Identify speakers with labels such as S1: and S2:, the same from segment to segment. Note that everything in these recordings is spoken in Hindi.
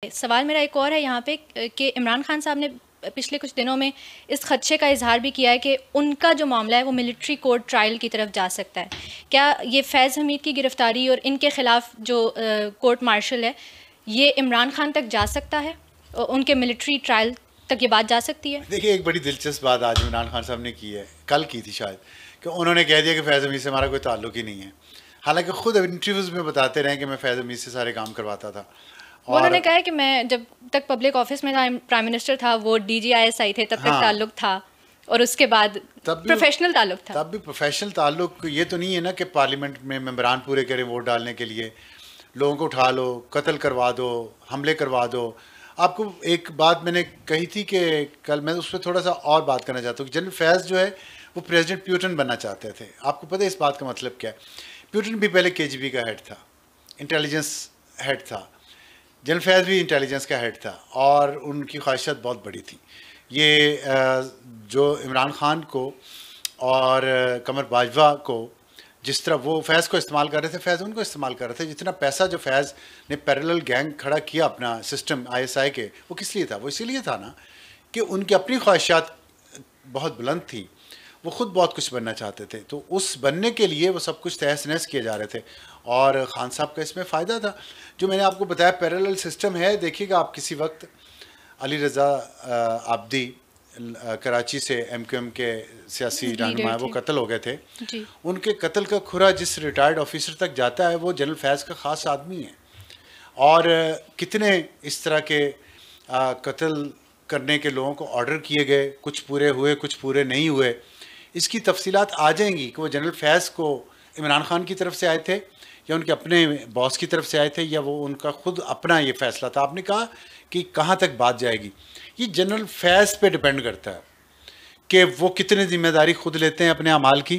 S1: सवाल मेरा एक और है यहाँ पे कि इमरान खान साहब ने पिछले कुछ दिनों में इस खदशे का इजहार भी किया है कि उनका जो मामला है वो मिलिट्री कोर्ट ट्रायल की तरफ जा सकता है। क्या ये फैज़ हमीद की गिरफ्तारी और इनके ख़िलाफ़ जो कोर्ट मार्शल है ये इमरान खान तक जा सकता है और उनके मिलिट्री ट्रायल तक ये बात जा सकती है?
S2: देखिए, एक बड़ी दिलचस्प बात आज इमरान खान साहब ने की है, कल की थी शायद, कि उन्होंने कह दिया कि फैज़ हमीद से हमारा कोई ताल्लुक ही नहीं है। हालांकि खुद इंटरव्यूज़ में बताते रहे कि मैं फैज़ हमीद से सारे काम करवाता था।
S1: वो
S2: और
S1: उन्होंने कहा है कि मैं जब तक पब्लिक ऑफिस में था, प्राइम मिनिस्टर था, वो DGISI थे, तब तक
S2: हाँ,
S1: ताल्लुक था और उसके बाद प्रोफेशनल ताल्लुक था।
S2: तब भी प्रोफेशनल ताल्लुक ये तो नहीं है ना कि पार्लियामेंट में मेंबरान पूरे करें वोट डालने के लिए, लोगों को उठा लो, कत्ल करवा दो, हमले करवा दो। आपको एक बात मैंने कही थी कि कल मैं उस पर थोड़ा सा और बात करना चाहता हूँ कि जनरल फैज़ जो है वो प्रेसिडेंट प्यूटन बनना चाहते थे। आपको पता है इस बात का मतलब क्या है? प्यूटन भी पहले KGB का हेड था, इंटेलिजेंस हेड था। जनरल फैज़ भी इंटेलिजेंस का हेड था और उनकी ख्वाहिशात बहुत बड़ी थी। ये जो इमरान खान को और कमर बाजवा को, जिस तरह वो फैज़ को इस्तेमाल कर रहे थे, फैज़ उनको इस्तेमाल कर रहे थे। जितना पैसा जो फैज़ ने पैरेलल गैंग खड़ा किया अपना सिस्टम ISI के, वो किस लिए था? वो इसीलिए था ना कि उनकी अपनी ख्वाहिशात बहुत बुलंद थी, वो ख़ुद बहुत कुछ बनना चाहते थे। तो उस बनने के लिए वो सब कुछ तहस नहस किए जा रहे थे और ख़ान साहब का इसमें फ़ायदा था। जो मैंने आपको बताया पैरेलल सिस्टम है, देखिएगा आप किसी वक्त अली रज़ा आब्दी कराची से MQM के सियासी रहनुमा वो कत्ल हो गए थे। उनके कत्ल का खुरा जिस रिटायर्ड ऑफिसर तक जाता है वो जनरल फैज़ का ख़ास आदमी है। और कितने इस तरह के कत्ल करने के लोगों को ऑर्डर किए गए, कुछ पूरे हुए, कुछ पूरे नहीं हुए। इसकी तफसीलात आ जाएंगी कि वो जनरल फैज़ को इमरान खान की तरफ से आए थे या उनके अपने बॉस की तरफ से आए थे या वो उनका खुद अपना ये फैसला था। आपने कहा कि कहाँ तक बात जाएगी, ये जनरल फैज़ पे डिपेंड करता है कि वो कितनी ज़िम्मेदारी खुद लेते हैं अपने अमाल की,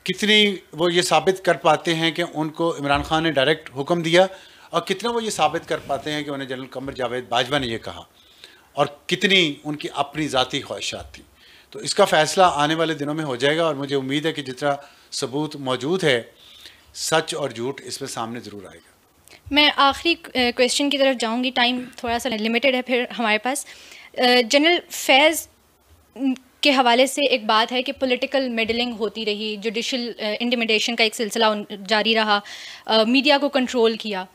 S2: कितनी वो ये साबित कर पाते हैं कि उनको इमरान खान ने डायरेक्ट हुक्म दिया और कितना वो ये साबित कर पाते हैं कि उन्हें जनरल कमर जावेद बाजवा ने ये कहा और कितनी उनकी अपनी ज़ाती ख्वाहिशात थी। तो इसका फ़ैसला आने वाले दिनों में हो जाएगा और मुझे उम्मीद है कि जितना सबूत मौजूद है, सच और झूठ इसमें सामने ज़रूर आएगा।
S1: मैं आखिरी क्वेश्चन की तरफ जाऊंगी, टाइम थोड़ा सा लिमिटेड है फिर हमारे पास। जनरल फैज़ के हवाले से एक बात है कि पॉलिटिकल मेडलिंग होती रही, जुडिशल इंटिमिडेशन का एक सिलसिला जारी रहा, मीडिया को कंट्रोल किया।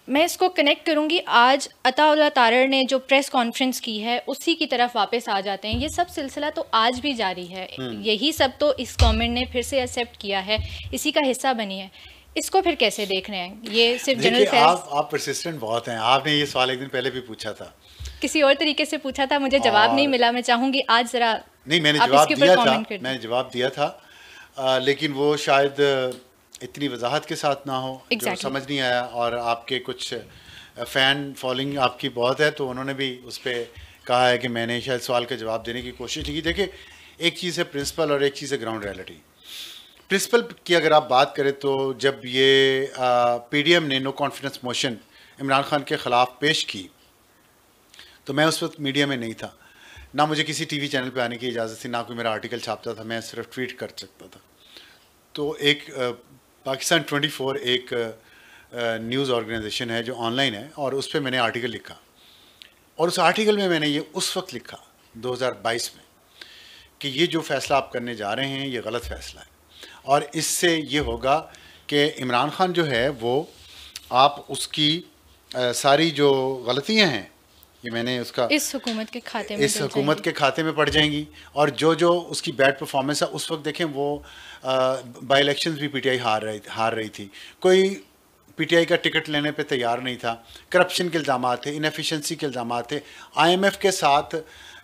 S1: मैं इसको कनेक्ट करूंगी, आज अताउल्लाह तारर ने जो प्रेस कॉन्फ्रेंस की है उसी की तरफ वापस आ जाते हैं। ये सब सिलसिला तो आज भी जारी है, यही सब तो इस गवर्नमेंट ने फिर से एक्सेप्ट किया है, इसी का हिस्सा बनी है। इसको फिर कैसे देख रहे हैं? ये सिर्फ जनरल फैज़,
S2: आप परसिस्टेंट बहुत हैं। आपने ये सवाल एक दिन पहले भी पूछा था,
S1: किसी और तरीके से पूछा था, मुझे जवाब नहीं मिला। मैं चाहूँगी आज ज़रा
S2: नहीं, मैंने जवाब दिया था, लेकिन वो शायद इतनी वजाहत के साथ ना हो, जो समझ नहीं आया। और आपके कुछ फ़ैन फॉलोइंग आपकी बहुत है, तो उन्होंने भी उस पर कहा है कि मैंने शायद सवाल का जवाब देने की कोशिश नहीं की। देखिए, एक चीज़ है प्रिंसिपल और एक चीज़ है ग्राउंड रियलिटी। प्रिंसिपल की अगर आप बात करें तो जब ये PDM ने no confidence motion Imran Khan के ख़िलाफ़ पेश की तो मैं उस वक्त मीडिया में नहीं था, ना मुझे किसी TV चैनल पे आने की इजाज़त थी, ना कोई मेरा आर्टिकल छापता था, मैं सिर्फ ट्वीट कर सकता था। तो एक पाकिस्तान 24 एक न्यूज़ ऑर्गेनाइजेशन है जो ऑनलाइन है और उस पर मैंने आर्टिकल लिखा और उस आर्टिकल में मैंने ये उस वक्त लिखा 2022 में कि ये जो फ़ैसला आप करने जा रहे हैं ये गलत फ़ैसला है और इससे ये होगा कि इमरान खान जो है वो आप उसकी सारी जो गलतियां हैं ये मैंने उसका
S1: इस हुकूमत के खाते में
S2: पड़ जाएंगी और जो उसकी बैड परफॉर्मेंस है उस वक्त देखें वो बाई इलेक्शंस भी PTI हार रही थी, कोई PTI का टिकट लेने पे तैयार नहीं था, करप्शन के इल्ज़ाम थे, इनएफिशिएंसी के इल्ज़ाम थे, IMF के साथ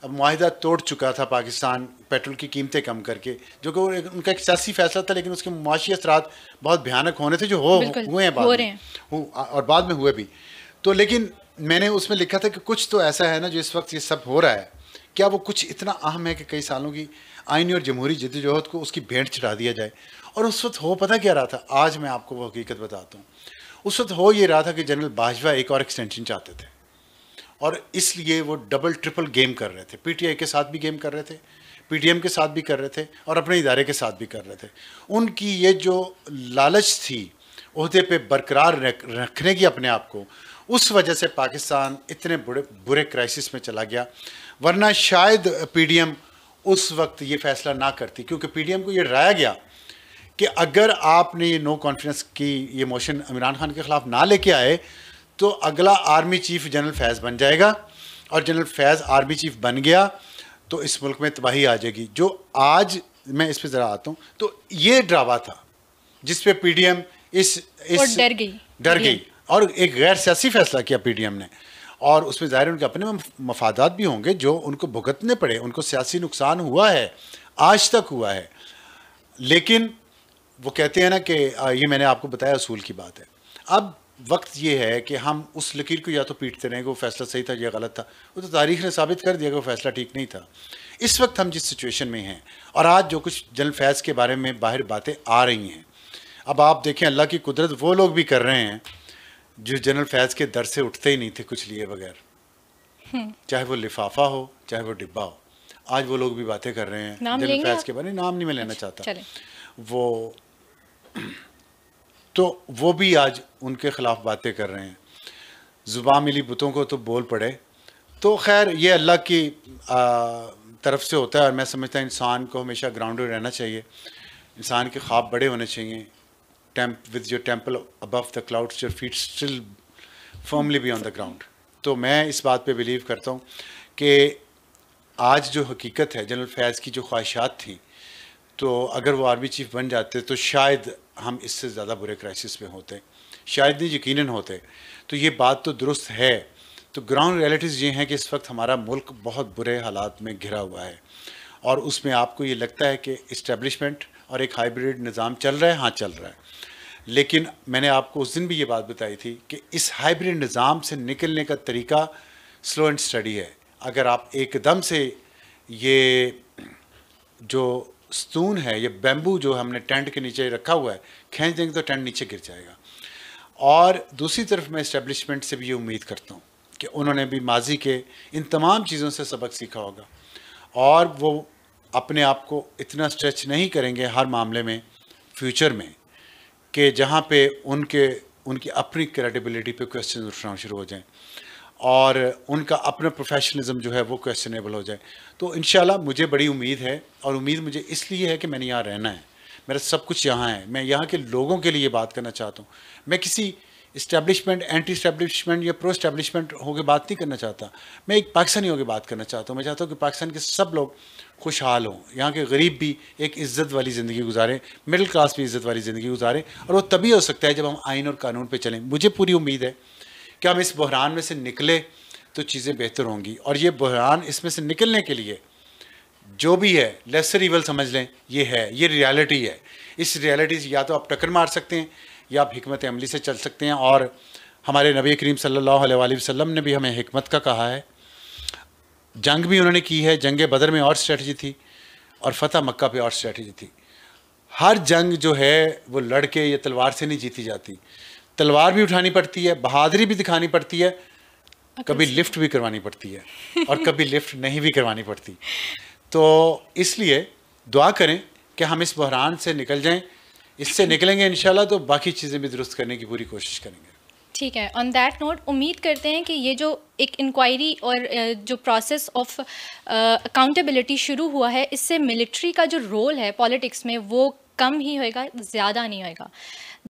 S2: मुआहिदा तोड़ चुका था पाकिस्तान पेट्रोल की कीमतें कम करके, जो कि उनका एक सियासी फैसला था लेकिन उसके मुआशी असरात बहुत भयानक होने थे जो हुए हैं और बाद में हुए भी। तो लेकिन मैंने उसमें लिखा था कि कुछ तो ऐसा है ना जो इस वक्त ये सब हो रहा है, क्या वो कुछ इतना अहम है कि कई सालों की आईनी और जमहूरी जद्दोजहद को उसकी भेंट चढ़ा दिया जाए। और उस वक्त हो पता क्या रहा था, आज मैं आपको वो हकीकत बताता हूँ। उस वक्त हो ये रहा था कि जनरल बाजवा एक और एक्सटेंशन चाहते थे और इसलिए वो डबल ट्रिपल गेम कर रहे थे, PTI के साथ भी गेम कर रहे थे, PTM के साथ भी कर रहे थे और अपने इदारे के साथ भी कर रहे थे। उनकी ये जो लालच थी ओहदे पे बरकरार रखने की अपने आप को, उस वजह से पाकिस्तान इतने बुरे क्राइसिस में चला गया, वरना शायद पीडीएम उस वक्त ये फैसला ना करती, क्योंकि पीडीएम को ये डराया गया कि अगर आपने ये नो कॉन्फिडेंस की ये मोशन इमरान खान के ख़िलाफ़ ना लेके आए तो अगला आर्मी चीफ जनरल फैज़ बन जाएगा, और जनरल फैज़ आर्मी चीफ बन गया तो इस मुल्क में तबाही आ जाएगी। जो आज मैं इस पे ज़रा आता हूँ, तो ये ड्रावा था जिस पे पीडीएम इस डर गई और एक गैर सियासी फैसला किया पीडीएम ने, और उसमें ज़ाहिर उनके अपने मफादात भी होंगे जो उनको भुगतने पड़े, उनको सियासी नुकसान हुआ है, आज तक हुआ है। लेकिन वो कहते हैं ना कि ये मैंने आपको बताया असूल की बात है। अब वक्त ये है कि हम उस लकीर को या तो पीटते रहें कि वो फैसला सही था या गलत था, वो तो तारीख ने साबित कर दिया कि वो फैसला ठीक नहीं था। इस वक्त हम जिस सिचुएशन में हैं और आज जो कुछ जनरल फैज़ के बारे में बाहर बातें आ रही हैं, अब आप देखें अल्लाह की कुदरत, वो लोग भी कर रहे हैं जो जनरल फैज़ के दर से उठते ही नहीं थे कुछ लिए बगैर, चाहे वो लिफाफा हो चाहे वो डिब्बा हो, आज वो लोग भी बातें कर रहे हैं जनरल फैज़ के बारे में। नाम नहीं मैं लेना चाहता, वो तो वो भी आज उनके ख़िलाफ़ बातें कर रहे हैं। ज़ुबान मिली बुतों को तो बोल पड़े। तो खैर ये अल्लाह की तरफ से होता है, और मैं समझता हूँ इंसान को हमेशा ग्राउंडेड रहना चाहिए, इंसान के ख्वाब बड़े होने चाहिए। With your temple above the clouds your feet still firmly be on the ground. तो मैं इस बात पे बिलीव करता हूँ कि आज जो हकीकत है, जनरल फैज़ की जो ख्वाहिशात थी, तो अगर वो आर्मी चीफ बन जाते तो शायद हम इससे ज़्यादा बुरे क्राइसिस में होते, शायद नहीं यकीनन होते। तो ये बात तो दुरुस्त है। तो ग्राउंड रियलिटीज़ ये हैं कि इस वक्त हमारा मुल्क बहुत बुरे हालात में घिरा हुआ है, और उसमें आपको ये लगता है कि इस्टेब्लिशमेंट और एक हाइब्रिड निज़ाम चल रहा है। हाँ, चल रहा है, लेकिन मैंने आपको उस दिन भी ये बात बताई थी कि इस हाइब्रिड निज़ाम से निकलने का तरीका स्लो एंड स्टडी है। अगर आप एकदम से ये जो स्तून है, ये बैम्बू जो हमने टेंट के नीचे रखा हुआ है, खींच देंगे तो टेंट नीचे गिर जाएगा। और दूसरी तरफ मैं इस्टेब्लिशमेंट से भी ये उम्मीद करता हूँ कि उन्होंने भी माजी के इन तमाम चीज़ों से सबक सीखा होगा, और वो अपने आप को इतना स्ट्रेच नहीं करेंगे हर मामले में फ्यूचर में कि जहाँ पे उनकी अपनी क्रेडिबिलिटी पे क्वेश्चन उठना शुरू हो जाएं और उनका अपना प्रोफेशनलिज्म जो है वो क्वेश्चनेबल हो जाए। तो इंशाल्लाह मुझे बड़ी उम्मीद है, और उम्मीद मुझे इसलिए है कि मैंने यहाँ रहना है, मेरा सब कुछ यहाँ है। मैं यहाँ के लोगों के लिए बात करना चाहता हूँ। मैं किसी इस्टेब्लिशमेंट, एंटी इस्टेब्लिशमेंट या प्रो इस्टेब्लिशमेंट होकर बात नहीं करना चाहता। मैं एक पाकिस्तानी होकर बात करना चाहता हूँ। मैं चाहता हूँ कि पाकिस्तान के सब लोग खुशहाल हों, यहाँ के गरीब भी एक इज़्ज़त वाली ज़िंदगी गुजारें, मिडिल क्लास भी इज़्ज़त वाली ज़िंदगी गुजारें, और वो तभी हो सकता है जब हम आइन और कानून पर चलें। मुझे पूरी उम्मीद है कि हम इस बहरान में से निकले तो चीज़ें बेहतर होंगी, और ये बहरान, इसमें से निकलने के लिए जो भी है लेसर ईवल समझ लें, ये है, ये रियलिटी है। इस रियलिटी से या तो आप टक्कर मार सकते हैं या आप हिकमत अमली से चल सकते हैं, और हमारे नबी करीम सल्लल्लाहु अलैहि वसल्लम ने भी हमें हिकमत का कहा है। जंग भी उन्होंने की है, जंग बदर में और स्ट्रेटजी थी और फ़तह मक्का पे और स्ट्रेटजी थी। हर जंग जो है वो लड़के या तलवार से नहीं जीती जाती, तलवार भी उठानी पड़ती है, बहादुरी भी दिखानी पड़ती है, कभी लिफ्ट भी करवानी पड़ती है और कभी लिफ्ट नहीं भी करवानी पड़ती। तो इसलिए दुआ करें कि हम इस बहरान से निकल जाएं। इससे निकलेंगे इंशाल्लाह तो बाकी चीज़ें भी दुरुस्त करने की पूरी कोशिश करेंगे।
S1: ठीक है, ऑन दैट नोट उम्मीद करते हैं कि ये जो एक इंक्वायरी और जो प्रोसेस ऑफ अकाउंटेबिलिटी शुरू हुआ है, इससे मिलिट्री का जो रोल है पॉलिटिक्स में वो कम ही होएगा, ज़्यादा नहीं होएगा।